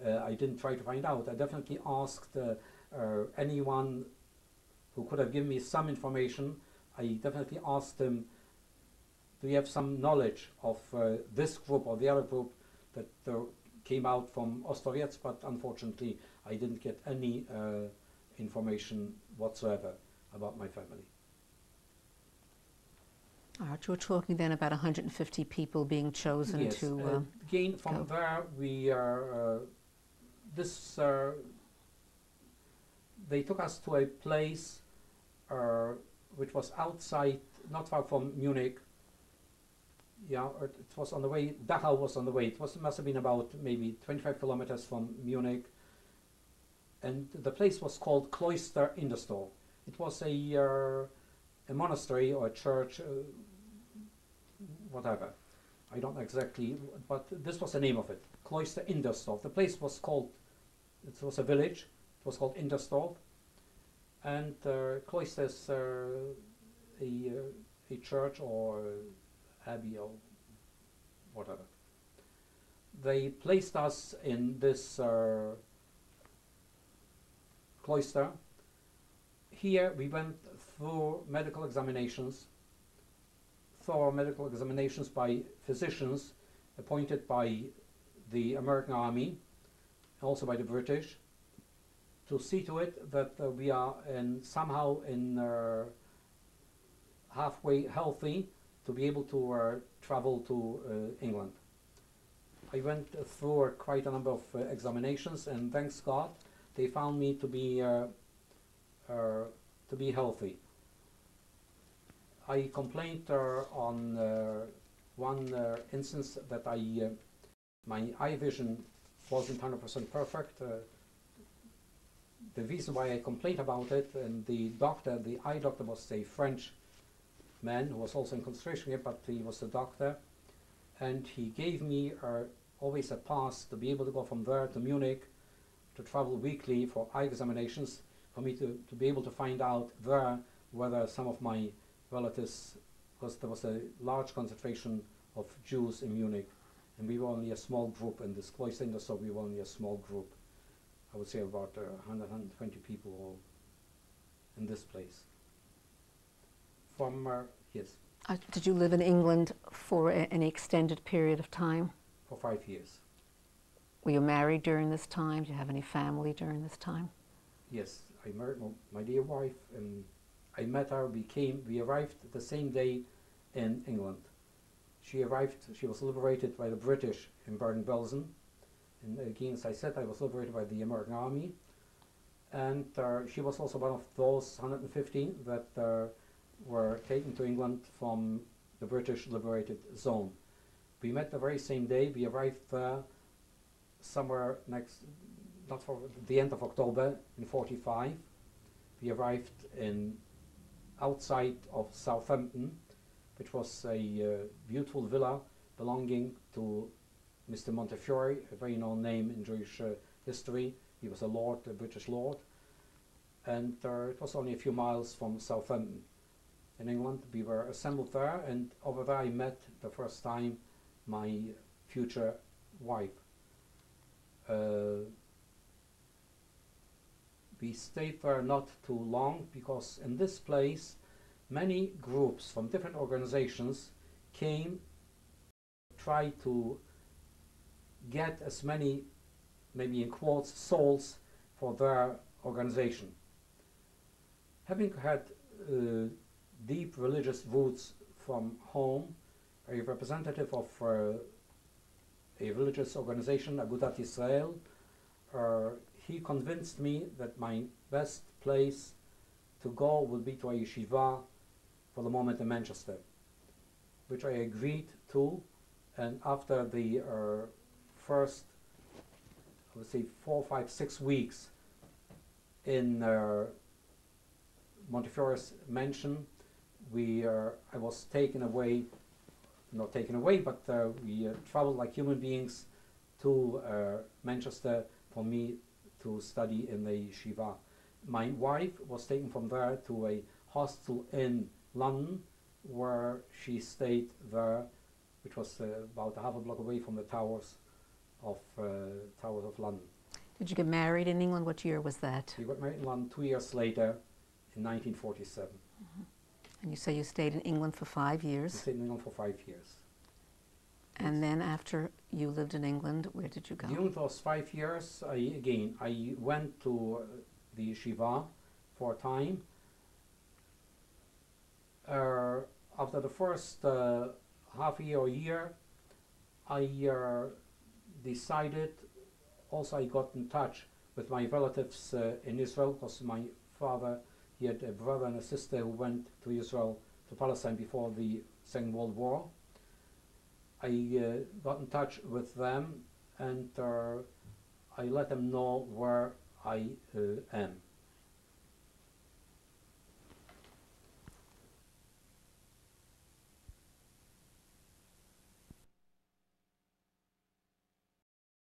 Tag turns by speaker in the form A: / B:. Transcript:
A: I didn't try to find out. I definitely asked anyone who could have given me some information. I definitely asked them, do you have some knowledge of this group or the other group that came out from Ostrowiec? But unfortunately, I didn't get any information whatsoever about my family.
B: All right, you're talking then about 150 people being chosen
A: yes,
B: to
A: again, from there, we are, they took us to a place which was outside, not far from Munich. Yeah, it was on the way, Dachau was on the way. It must have been about maybe 25 kilometers from Munich. And the place was called Kloster Indersdorf. It was a monastery or a church, whatever. I don't know exactly, but this was the name of it, Kloster Indersdorf. The place was called, it was a village, it was called Indersdorf. And Kloster is a church or abbey or whatever. They placed us in this cloister. Here we went through medical examinations, thorough medical examinations by physicians appointed by the American Army, also by the British, to see to it that we are somehow halfway healthy to be able to travel to England. I went through quite a number of examinations, and thanks God, they found me to be healthy. I complained on one instance that my eye vision wasn't 100% perfect. The reason why I complained about it, and the eye doctor was a French man who was also in concentration camp, but he was a doctor, and he gave me always a pass to be able to go from there to Munich, to travel weekly for eye examinations, for me to be able to find out there whether some of my relatives, because there was a large concentration of Jews in Munich, and we were only a small group in this cloister, so we were only a small group. I would say about 100, 120 people all in this place. From, yes.
B: Did you live in England for an extended period of time?
A: For 5 years.
B: Were you married during this time? Do you have any family during this time?
A: Yes, I married my dear wife, and I met her. We arrived the same day in England. She was liberated by the British in Bergen-Belsen. And again, as I said, I was liberated by the American Army. And she was also one of those 150 that were taken to England from the British liberated zone. We met the very same day. We arrived there somewhere not for the end of October in '45. We arrived outside of Southampton, which was a beautiful villa belonging to Mr. Montefiore, a very known name in Jewish history. He was a lord, a British lord, and it was only a few miles from Southampton in England. We were assembled there, and over there I met the first time my future wife. We stayed there not too long, because in this place many groups from different organizations came, tried to get as many, maybe in quotes, souls for their organization. Having had deep religious roots from home, a representative of a religious organization, Agudat Israel, he convinced me that my best place to go would be to a yeshiva for the moment in Manchester, which I agreed to. And after the first, I would say 4, 5, 6 weeks in Montefiore's mansion, I was taken away, not taken away, but we traveled like human beings to Manchester for me to study in the yeshiva. My wife was taken from there to a hostel in London, where she stayed there, which was about a half a block away from the towers of Towers of London.
B: Did you get married in England? What year was that?
A: We got married in London 2 years later, in 1947.
B: And you say you stayed in England for 5
A: We
B: years.
A: stayed in England for 5 years.
B: And then after you lived in England, where did you go?
A: The unit was 5 years. I went to the yeshiva for a time. After the first half year or year, I decided, also I got in touch with my relatives in Israel, because my father, he had a brother and a sister who went to Israel, to Palestine before the Second World War. I got in touch with them, and I let them know where I am.